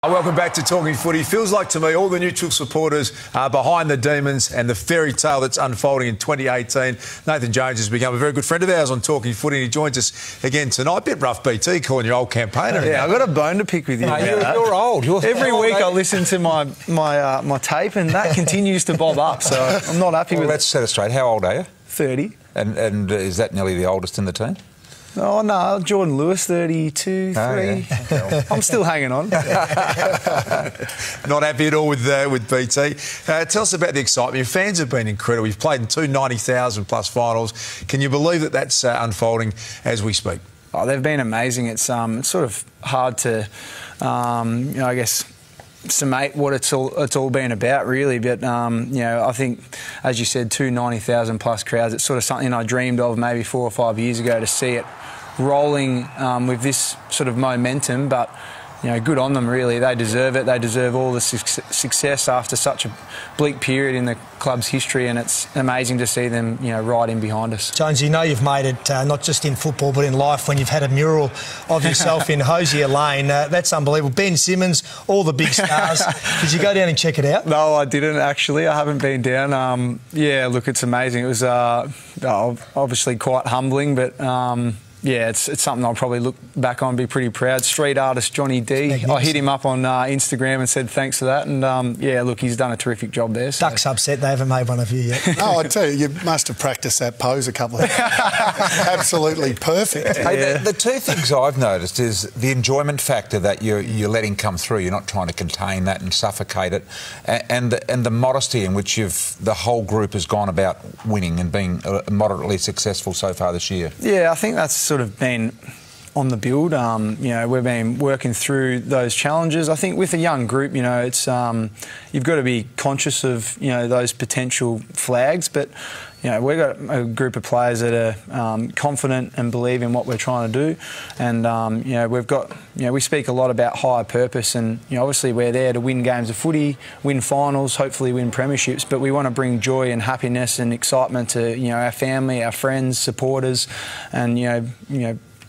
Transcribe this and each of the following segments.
Welcome back to Talking Footy. Feels like to me all the neutral supporters are behind the Demons and the fairy tale that's unfolding in 2018. Nathan Jones has become a very good friend of ours on Talking Footy and he joins us again tonight. Bit rough BT calling your old campaigner. Yeah, I've got a bone to pick with you. You're old. Every week I listen to my tape and that continues to bob up, so I'm not happy with it. Let's set it straight. How old are you? 30. And is that nearly the oldest in the team? Oh, no, Jordan Lewis, 32, 3. Yeah. I'm still hanging on. Not happy at all with BT. Tell us about the excitement. Your fans have been incredible. You've played in two 90,000-plus finals. Can you believe that that's unfolding as we speak? Oh, they've been amazing. It's sort of hard to, I guess, summate what it's all been about, really. But I think, as you said, two 90,000-plus crowds. It's sort of something I dreamed of maybe 4 or 5 years ago, to see it rolling with this sort of momentum. But good on them, really. They deserve it. They deserve all the success after such a bleak period in the club's history, and it's amazing to see them, right in behind us. Jones, you've made it not just in football but in life when you've had a mural of yourself in Hosier Lane. That's unbelievable. Ben Simmons, all the big stars. Did you go down and check it out? No, I didn't actually. I haven't been down. Yeah, look, it's amazing. It was obviously quite humbling, but. Yeah, it's something I'll probably look back on and be pretty proud. Street artist Johnny D. I hit him up on Instagram and said thanks for that. And, yeah, look, he's done a terrific job there. So. Duck's upset they haven't made one of you yet. No, I tell you must have practiced that pose a couple of times. Absolutely perfect. Hey, the two things I've noticed is the enjoyment factor that you're letting come through. You're not trying to contain that and suffocate it. And the modesty in which the whole group has gone about winning and being moderately successful so far this year. Yeah, I think that's sort of been on the build. We've been working through those challenges. I think with a young group, it's you've got to be conscious of those potential flags, but we've got a group of players that are confident and believe in what we're trying to do, and we've got we speak a lot about higher purpose, and obviously we're there to win games of footy, win finals, hopefully win premierships, but we want to bring joy and happiness and excitement to our family, our friends, supporters, and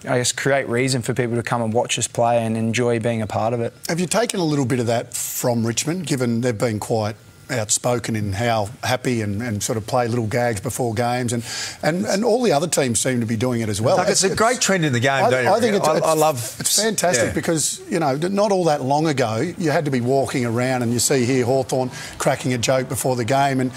I guess create reason for people to come and watch us play and enjoy being a part of it. Have you taken a little bit of that from Richmond, given they've been quite outspoken in how happy and sort of play little gags before games, and all the other teams seem to be doing it as well. It's a great trend in the game, don't you? I think I love it's fantastic because not all that long ago you had to be walking around and you see here Hawthorn cracking a joke before the game, and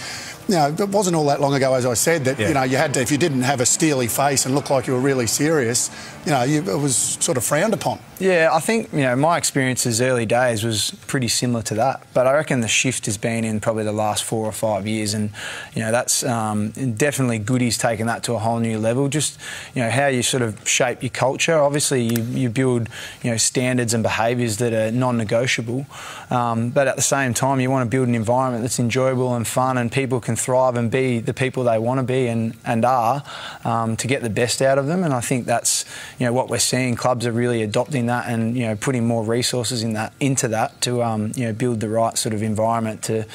it wasn't all that long ago, as I said, that you had to, if you didn't have a steely face and look like you were really serious, it was sort of frowned upon. Yeah, I think my experiences early days was pretty similar to that, but I reckon the shift has been in probably the last 4 or 5 years, and that's definitely Goody's taken that to a whole new level. Just how you sort of shape your culture. Obviously, you build standards and behaviours that are non-negotiable, but at the same time, you want to build an environment that's enjoyable and fun, and people can thrive and be the people they want to be and are to get the best out of them. And I think that's what we're seeing. Clubs are really adopting that and putting more resources into that to build the right sort of environment to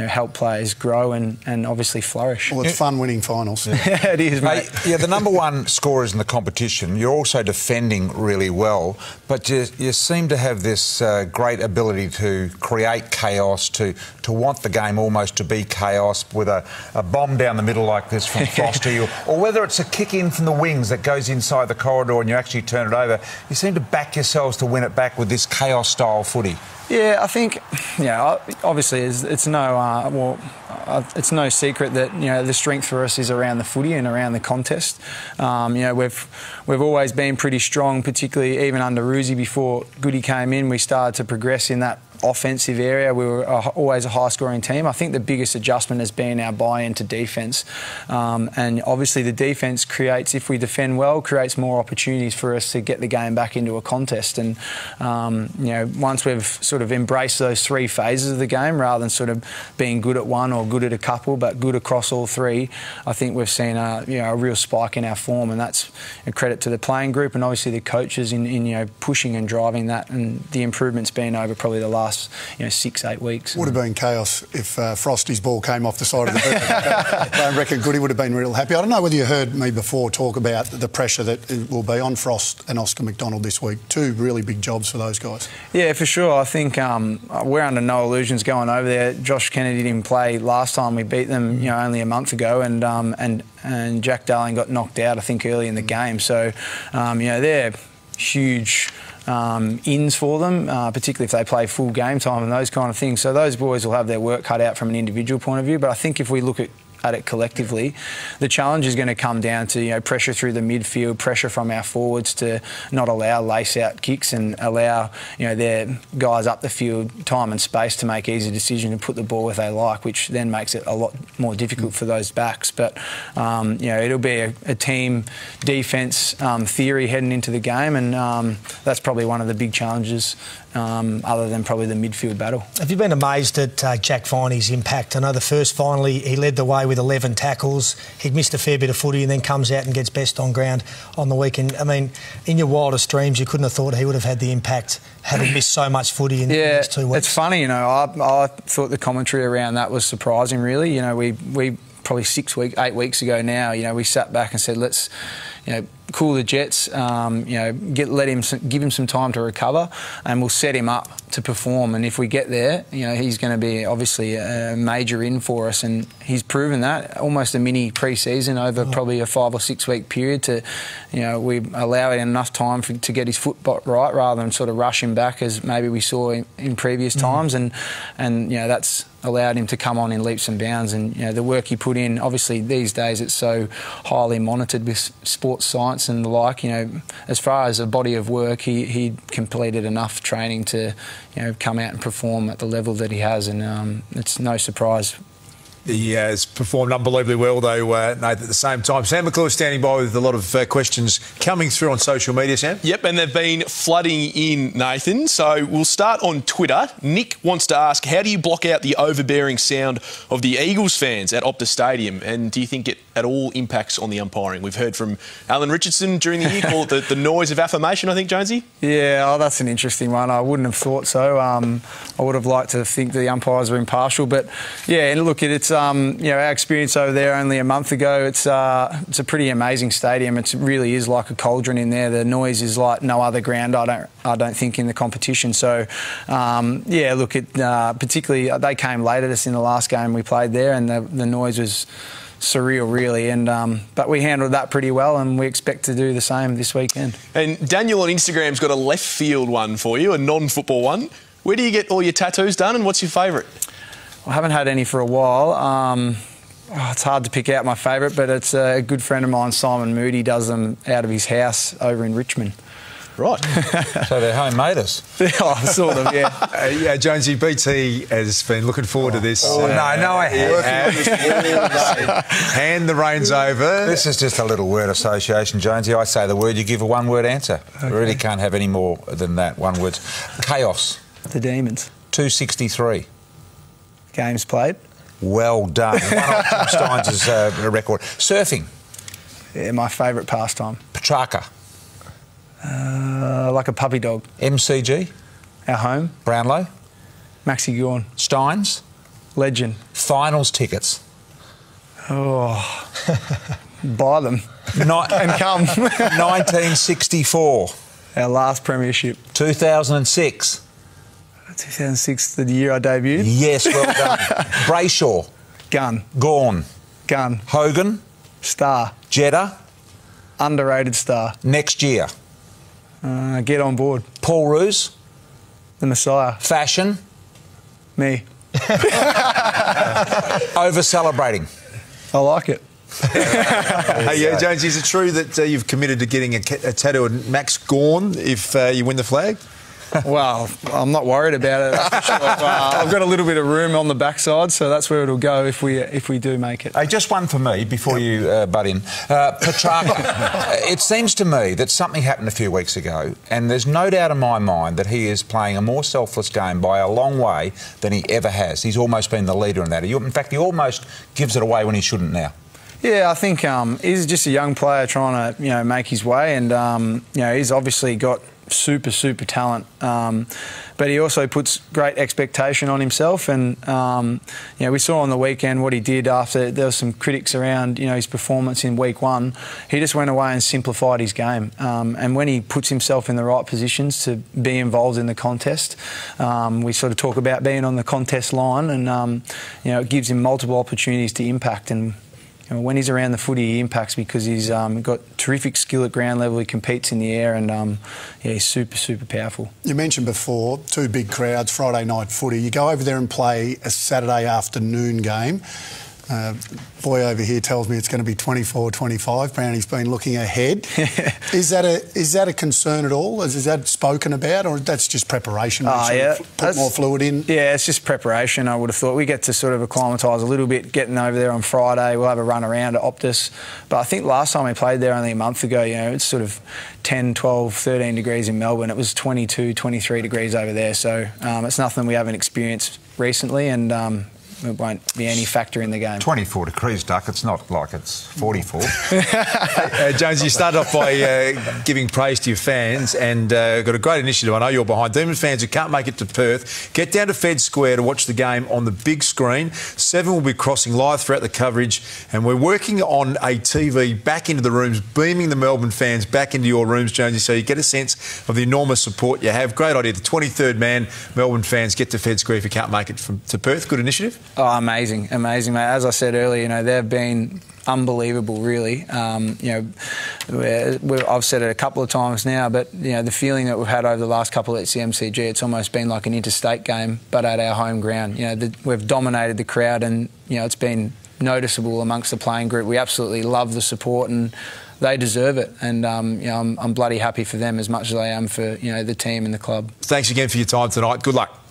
help players grow and obviously flourish. Well, it's fun winning finals. Yeah, it is, mate. Hey, the number one scorers in the competition. You're also defending really well, but you seem to have this great ability to create chaos, to want the game almost to be chaos with a bomb down the middle like this from Frosty, or whether it's a kick in from the wings that goes inside the corridor and you actually turn it over. You seem to back yourselves to win it back with this chaos-style footy. Yeah, I think, obviously it's no secret that the strength for us is around the footy and around the contest. We've always been pretty strong, particularly even under Roosie before Goody came in. We started to progress in that offensive area. We were always a high-scoring team. I think the biggest adjustment has been our buy-in to defence, and obviously the defence creates, if we defend well, creates more opportunities for us to get the game back into a contest. And once we've sort of embraced those 3 phases of the game, rather than sort of being good at one or good at a couple, but good across all 3, I think we've seen a real spike in our form, and that's a credit to the playing group and obviously the coaches in pushing and driving that, and the improvement's been over probably the last 6-8 weeks. Would have been chaos if Frosty's ball came off the side of the boot. I reckon Goody would have been real happy. I don't know whether you heard me before talk about the pressure that will be on Frost and Oscar McDonald this week. 2 really big jobs for those guys. Yeah, for sure. I think think we're under no illusions going over there. Josh Kennedy didn't play last time we beat them, only a month ago, and Jack Darling got knocked out, I think, early in the game. So, they're huge ins for them, particularly if they play full game time and those kind of things. So those boys will have their work cut out from an individual point of view. But I think if we look at it collectively, the challenge is going to come down to pressure through the midfield, pressure from our forwards to not allow lace-out kicks and allow their guys up the field time and space to make easy decisions and put the ball where they like, which then makes it a lot more difficult for those backs. But it'll be a team defence theory heading into the game, and that's probably one of the big challenges. Other than probably the midfield battle. Have you been amazed at Jack Viney's impact? I know the first final he led the way with 11 tackles. He'd missed a fair bit of footy and then comes out and gets best on ground on the weekend. I mean, in your wildest dreams, you couldn't have thought he would have had the impact having missed so much footy in these 2 weeks. It's funny, I thought the commentary around that was surprising, really. We probably 8 weeks ago now, we sat back and said, let's, cool the jets, give him some time to recover, and we'll set him up to perform. And if we get there, he's going to be obviously a major in for us, and he's proven that. Almost a mini pre-season over probably a 5 or 6 week period to, we allow him enough time to get his foot right rather than sort of rush him back as maybe we saw in previous times, and that's allowed him to come on in leaps and bounds. And the work he put in, obviously these days it's so highly monitored with sports science and the like. As far as a body of work, he completed enough training to come out and perform at the level that he has, and it's no surprise. He has performed unbelievably well, though, Nathan, at the same time. Sam McClure standing by with a lot of questions coming through on social media, Sam. Yep, and they've been flooding in, Nathan. So we'll start on Twitter. Nick wants to ask, how do you block out the overbearing sound of the Eagles fans at Optus Stadium? And do you think it at all impacts on the umpiring? We've heard from Alan Richardson during the year, call it the noise of affirmation, I think, Jonesy? Yeah, that's an interesting one. I wouldn't have thought so. I would have liked to think the umpires were impartial. But, yeah, and look, it's our experience over there only a month ago. It's a pretty amazing stadium. It really is like a cauldron in there. The noise is like no other ground, I don't think, in the competition. So, particularly they came late at us in the last game we played there, and the noise was surreal, really. And but we handled that pretty well, and we expect to do the same this weekend. And Daniel on Instagram's got a left field one for you, a non-football one. Where do you get all your tattoos done, and what's your favourite? I haven't had any for a while. It's hard to pick out my favourite, but it's a good friend of mine, Simon Moody, does them out of his house over in Richmond. Right. So they're homemaders. Sort of, yeah. Jonesy, BT has been looking forward to this. No, I haven't. Hand the reins over. This is just a little word association, Jonesy. I say the word, you give a one-word answer. Okay. We really can't have any more than that. One word. Chaos. The Demons. 263. Games played. Well done. One of Tim Steins' record. Surfing. Yeah, my favourite pastime. Petrarca. Like a puppy dog. MCG. Our home. Brownlow. Max Gawn. Steins. Legend. Finals tickets. Oh. Buy them. And come. 1964. Our last premiership. 2006. 2006, the year I debuted. Yes, well done. Brayshaw. Gun. Gawn. Gun. Hogan. Star. Jeddah. Underrated star. Next year. Get on board. Paul Roos. The Messiah. Fashion. Me. Over-celebrating. I like it. Hey, Jones, is it true that you've committed to getting a tattoo of Max Gawn if you win the flag? Well, I'm not worried about it. That's for sure. I've got a little bit of room on the backside, so that's where it'll go if we do make it. Hey, just one for me before you butt in. Petrarca. It seems to me that something happened a few weeks ago, and there's no doubt in my mind that he is playing a more selfless game by a long way than he ever has. He's almost been the leader in that. In fact, he almost gives it away when he shouldn't now. Yeah, I think he's just a young player trying to make his way, and he's obviously got super talent. But he also puts great expectation on himself, and you know, we saw on the weekend what he did after there was some critics around, you know, his performance in week 1. He just went away and simplified his game, and when he puts himself in the right positions to be involved in the contest, we sort of talk about being on the contest line, and you know, it gives him multiple opportunities to impact. And you know, when he's around the footy, he impacts because he's got terrific skill at ground level. He competes in the air, and yeah, he's super powerful. You mentioned before 2 big crowds, Friday night footy. You go over there and play a Saturday afternoon game. Boy over here tells me it's going to be 24-25. Brownie's been looking ahead. Is that a concern at all? Is that spoken about, or that's just preparation? Yeah, put more fluid in. Yeah, it's just preparation. I would have thought we get to sort of acclimatise a little bit. Getting over there on Friday, we'll have a run around at Optus. But I think last time we played there only a month ago, you know, it's sort of 10, 12, 13 degrees in Melbourne. It was 22, 23 degrees over there. So it's nothing we haven't experienced recently, and it won't be any factor in the game. 24 degrees, Duck. It's not like it's 44. Jones, you started off by giving praise to your fans, and got a great initiative. I know you're behind. Demon fans who can't make it to Perth, get down to Fed Square to watch the game on the big screen. 7 will be crossing live throughout the coverage, and we're working on a TV back into the rooms, beaming the Melbourne fans back into your rooms, Jonesy, so you get a sense of the enormous support you have. Great idea. The 23rd man, Melbourne fans, get to Fed Square if you can't make it to Perth. Good initiative. Oh, amazing, mate. As I said earlier, you know, they've been unbelievable, really. You know, I've said it a couple of times now, but you know, the feeling that we've had over the last couple at the MCG, it's almost been like an interstate game, but at our home ground. You know, we've dominated the crowd, and you know, it's been noticeable amongst the playing group. We absolutely love the support, and they deserve it. And you know, I'm bloody happy for them as much as I am for, you know, the team and the club. Thanks again for your time tonight. Good luck.